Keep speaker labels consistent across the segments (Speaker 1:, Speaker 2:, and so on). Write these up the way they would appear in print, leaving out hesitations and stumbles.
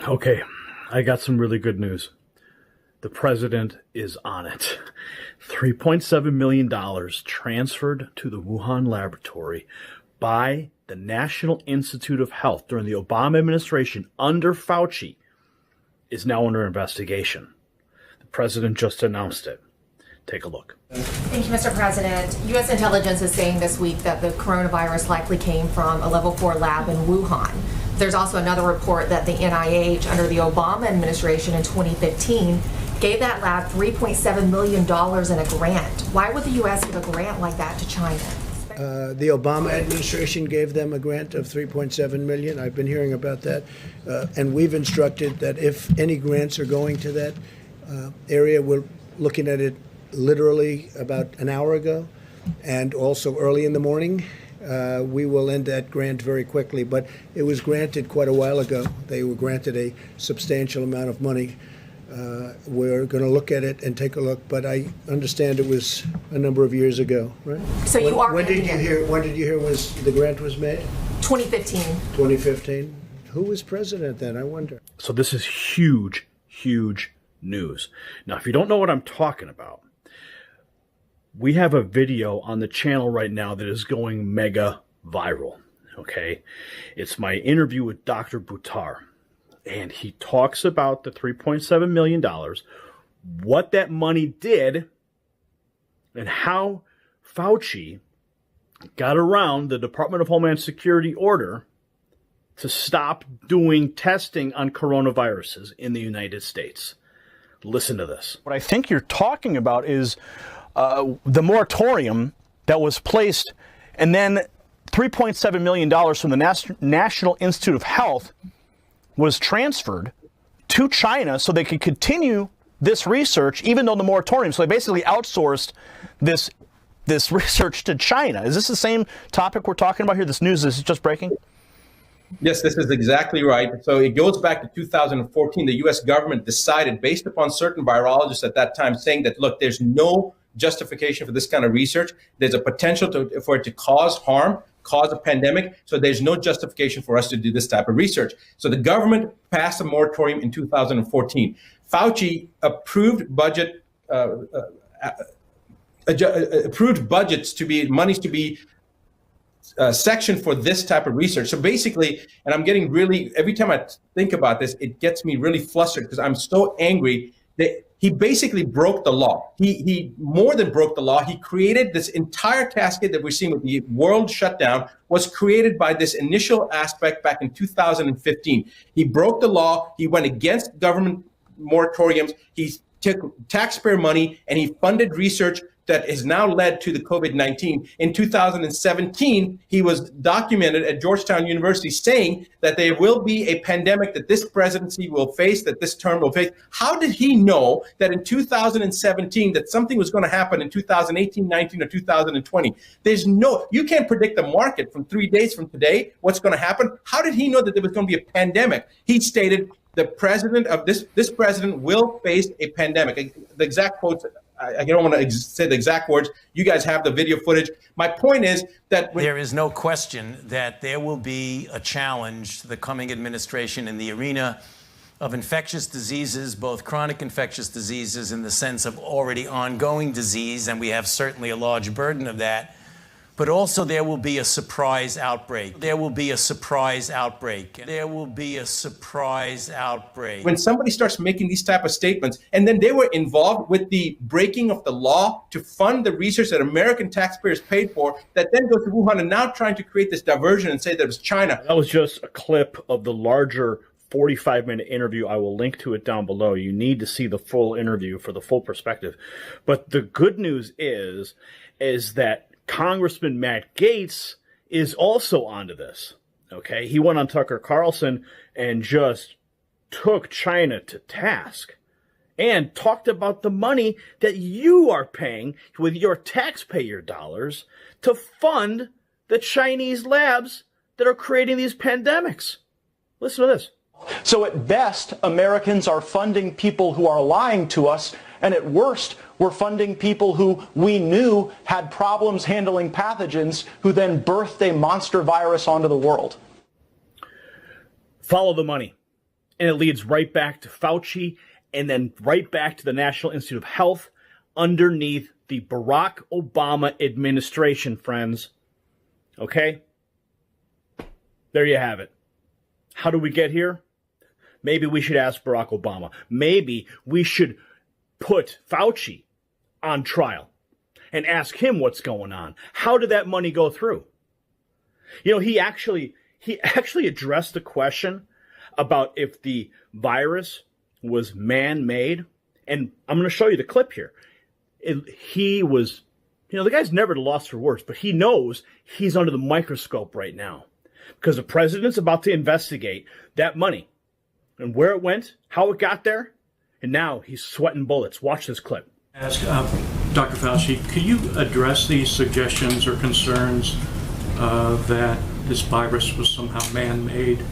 Speaker 1: Okay, I got some really good news. The president is on it. $3.7 million transferred to the Wuhan laboratory by the National Institute of Health during the Obama administration under Fauci is now under investigation. The president just announced it. Take a look.
Speaker 2: Thank you, Mr. President. U.S. intelligence is saying this week that the coronavirus likely came from a level 4 lab in Wuhan. There's also another report that the NIH, under the Obama administration in 2015, gave that lab $3.7 million in a grant. Why would the U.S. give a grant like that to China?
Speaker 3: The Obama administration gave them a grant of $3.7 million. I've been hearing about that. And we've instructed that if any grants are going to that area, we're looking at it literally about an hour ago, and also early in the morning. We will end that grant very quickly, but it was granted quite a while ago. They were granted a substantial amount of money. We're going to look at it and take a look, but I understand it was a number of years ago, right?
Speaker 2: So you are.
Speaker 3: When did you hear? When did you hear was the grant was made?
Speaker 2: 2015.
Speaker 3: 2015. Who was president then? I wonder.
Speaker 1: So this is huge, huge news. Now, if you don't know what I'm talking about, we have a video on the channel right now that is going mega viral. Okay, it's my interview with Dr. Buttar. And he talks about the $3.7 million, what that money did, and how Fauci got around the Department of Homeland Security order to stop doing testing on coronaviruses in the United States. Listen to this. What I think you're talking about is the moratorium that was placed, and then $3.7 million from the National Institute of Health was transferred to China so they could continue this research, even though the moratorium. So they basically outsourced this research to China. Is this the same topic we're talking about here? This news is just breaking?
Speaker 4: Yes, this is exactly right. So it goes back to 2014. The U.S. government decided, based upon certain virologists at that time, saying that, look, there's no justification for this kind of research. There's a potential for it to cause harm, cause a pandemic. So there's no justification for us to do this type of research. So the government passed a moratorium in 2014. Fauci approved approved budgets to be monies to be sectioned for this type of research. So basically, and I'm getting really, every time I think about this, it gets me really flustered because I'm so angry that he basically broke the law. He more than broke the law. He created this entire cascade that we're seeing with the world shutdown was created by this initial aspect back in 2015. He broke the law. He went against government moratoriums. He took taxpayer money and he funded research that has now led to the COVID-19. In 2017, he was documented at Georgetown University saying that there will be a pandemic that this presidency will face, that this term will face. How did he know that in 2017 that something was going to happen in 2018, 19, or 2020? You can't predict the market from 3 days from today, what's going to happen. How did he know that there was going to be a pandemic? He stated the president of this president will face a pandemic. The exact quotes, I don't want to say the exact words. You guys have the video footage. My point is that
Speaker 5: there is no question that there will be a challenge to the coming administration in the arena of infectious diseases, both chronic infectious diseases in the sense of already ongoing disease, and we have certainly a large burden of that. But also there will be a surprise outbreak. There will be a surprise outbreak. There will be a surprise outbreak.
Speaker 4: When somebody starts making these type of statements, and then they were involved with the breaking of the law to fund the research that American taxpayers paid for, that then goes to Wuhan and now trying to create this diversion and say that it was China.
Speaker 1: That was just a clip of the larger 45-minute interview. I will link to it down below. You need to see the full interview for the full perspective. But the good news is that Congressman Matt Gaetz is also onto this. Okay, he went on Tucker Carlson and just took China to task and talked about the money that you are paying with your taxpayer dollars to fund the Chinese labs that are creating these pandemics. Listen to this.
Speaker 6: So at best, Americans are funding people who are lying to us, and at worst, we're funding people who we knew had problems handling pathogens, who then birthed a monster virus onto the world.
Speaker 1: Follow the money. And it leads right back to Fauci and then right back to the National Institute of Health underneath the Barack Obama administration, friends. Okay? There you have it. How do we get here? Maybe we should ask Barack Obama. Maybe we should put Fauci on trial and ask him what's going on. How did that money go through? You know, he actually addressed the question about if the virus was man-made. And I'm going to show you the clip here. He was, you know, the guy's never at a loss for words, but he knows he's under the microscope right now because the president's about to investigate that money and where it went, how it got there, and now he's sweating bullets. Watch this clip.
Speaker 7: Ask Dr. Fauci, could you address these suggestions or concerns that this virus was somehow man-made,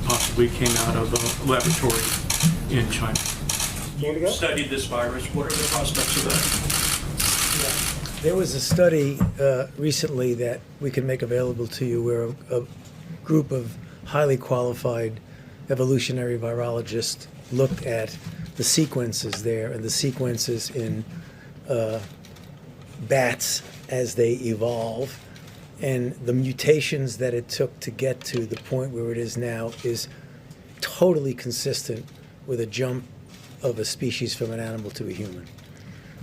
Speaker 7: possibly came out of a laboratory in China? You studied this virus. What are the prospects of that?
Speaker 3: There was a study recently that we can make available to you where a group of highly qualified evolutionary virologists looked at the sequences there and the sequences in bats as they evolve. And the mutations that it took to get to the point where it is now is totally consistent with a jump of a species from an animal to a human.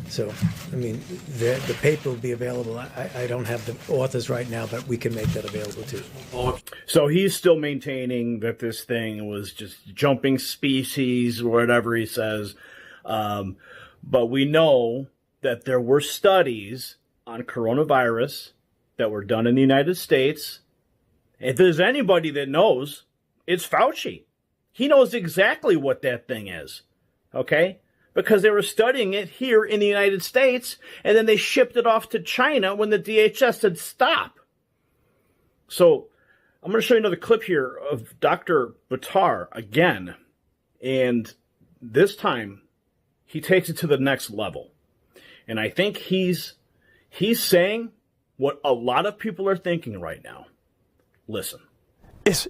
Speaker 3: So, I mean, the paper will be available. I don't have the authors right now, but we can make that available to you.
Speaker 1: So he's still maintaining that this thing was just jumping species or whatever he says. But we know that there were studies on coronavirus that were done in the United States. If there's anybody that knows, it's Fauci. He knows exactly what that thing is. Okay? Because they were studying it here in the United States, and then they shipped it off to China when the DHS said stop. So I'm going to show you another clip here of Dr. Buttar again. And this time, he takes it to the next level. And I think he's saying what a lot of people are thinking right now. Listen.
Speaker 8: Is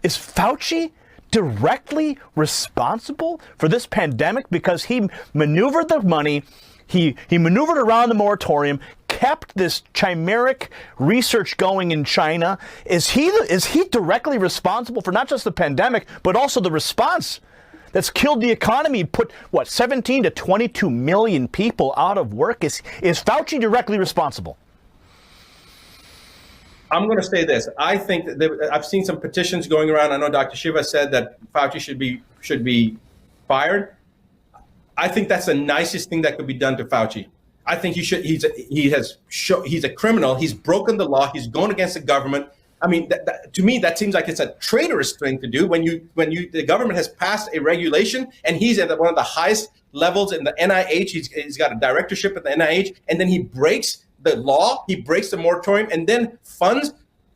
Speaker 8: Fauci directly responsible for this pandemic because he maneuvered the money, he maneuvered around the moratorium, kept this chimeric research going in China? Is he directly responsible for not just the pandemic, but also the response that's killed the economy, put, 17 to 22 million people out of work? Is Fauci directly responsible?
Speaker 4: I'm going to say this. I think that I've seen some petitions going around. I know Dr. Shiva said that Fauci should be fired. I think that's the nicest thing that could be done to Fauci. I think he's a criminal. He's broken the law. He's going against the government. I mean, to me, that seems like it's a traitorous thing to do when the government has passed a regulation and he's at one of the highest levels in the NIH. He's got a directorship at the NIH, and then he breaks the law, he breaks the moratorium, and then funds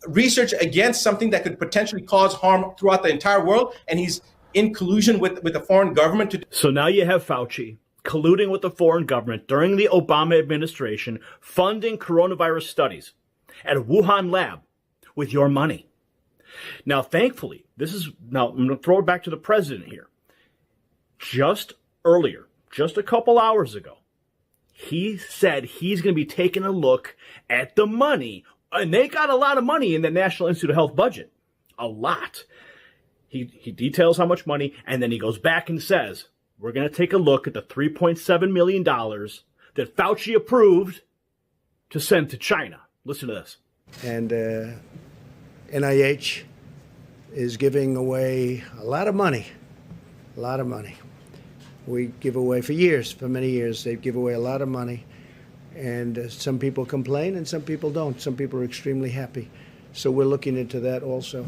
Speaker 4: research against something that could potentially cause harm throughout the entire world. And he's in collusion with the foreign government.
Speaker 1: So now you have Fauci colluding with the foreign government during the Obama administration, funding coronavirus studies at a Wuhan lab with your money. Now, thankfully, I'm going to throw it back to the president here. Just earlier, just a couple hours ago, he said he's going to be taking a look at the money. And they got a lot of money in the National Institute of Health budget. A lot. He details how much money, and then he goes back and says, we're going to take a look at the $3.7 million that Fauci approved to send to China. Listen to this.
Speaker 3: And NIH is giving away a lot of money. A lot of money. We give away for many years, they give away a lot of money. And some people complain and some people don't. Some people are extremely happy. So we're looking into that also.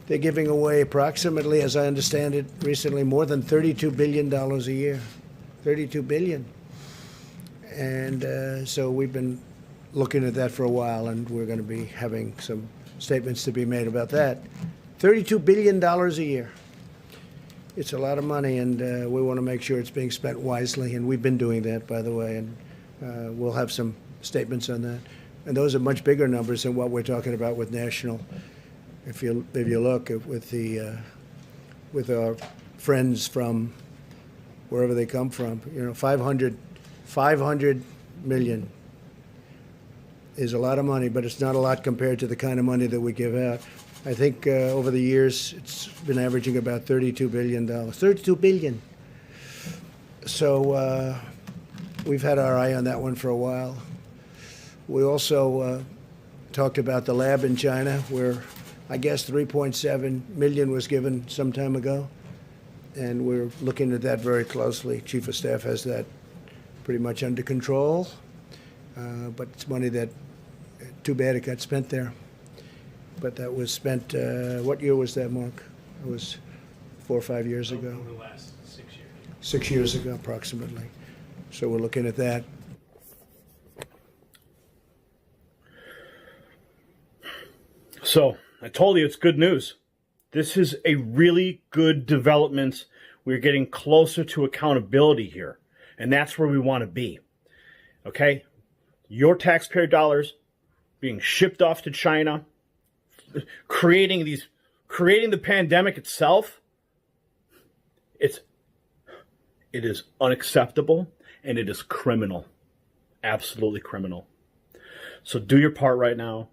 Speaker 3: They're giving away approximately, as I understand it, recently more than $32 billion a year. $32 billion. And so we've been looking at that for a while, and we're going to be having some statements to be made about that. $32 billion a year. It's a lot of money, and we want to make sure it's being spent wisely, and we've been doing that, by the way, and we'll have some statements on that. And those are much bigger numbers than what we're talking about with national. If you look with our friends from wherever they come from. 500 million is a lot of money, but it's not a lot compared to the kind of money that we give out. I think over the years, it's been averaging about $32 billion. $32 billion. So we've had our eye on that one for a while. We also talked about the lab in China, where I guess 3.7 million was given some time ago. And we're looking at that very closely. Chief of Staff has that pretty much under control. But it's money that, too bad it got spent there. But that was spent, what year was that, Mark? It was 4 or 5 years ago.
Speaker 7: Over the last 6 years.
Speaker 3: 6 years ago, approximately. So we're looking at that.
Speaker 1: So I told you it's good news. This is a really good development. We're getting closer to accountability here. And that's where we want to be. Okay? Your taxpayer dollars being shipped off to China, creating the pandemic itself. It is unacceptable and it is criminal. Absolutely criminal. So do your part right now.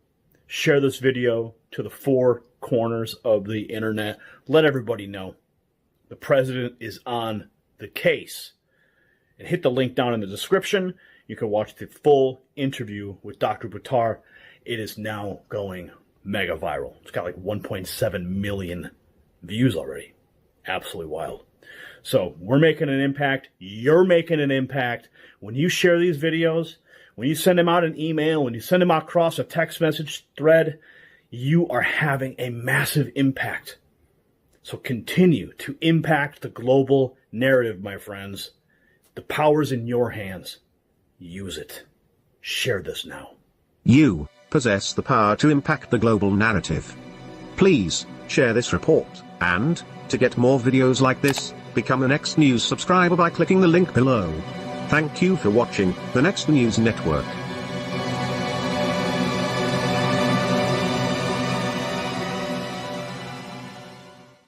Speaker 1: Share this video to the 4 corners of the internet. Let everybody know the president is on the case. And hit the link down in the description. You can watch the full interview with Dr. Buttar. It is now going mega viral. It's got like 1.7 million views already. Absolutely wild. So we're making an impact. You're making an impact. When you share these videos, when you send them out an email, when you send them out across a text message thread, you are having a massive impact. So continue to impact the global narrative, my friends. The power's in your hands. Use it. Share this now.
Speaker 9: You possess the power to impact the global narrative. Please share this report, and to get more videos like this, become a Next News subscriber by clicking the link below. Thank you for watching the Next News Network.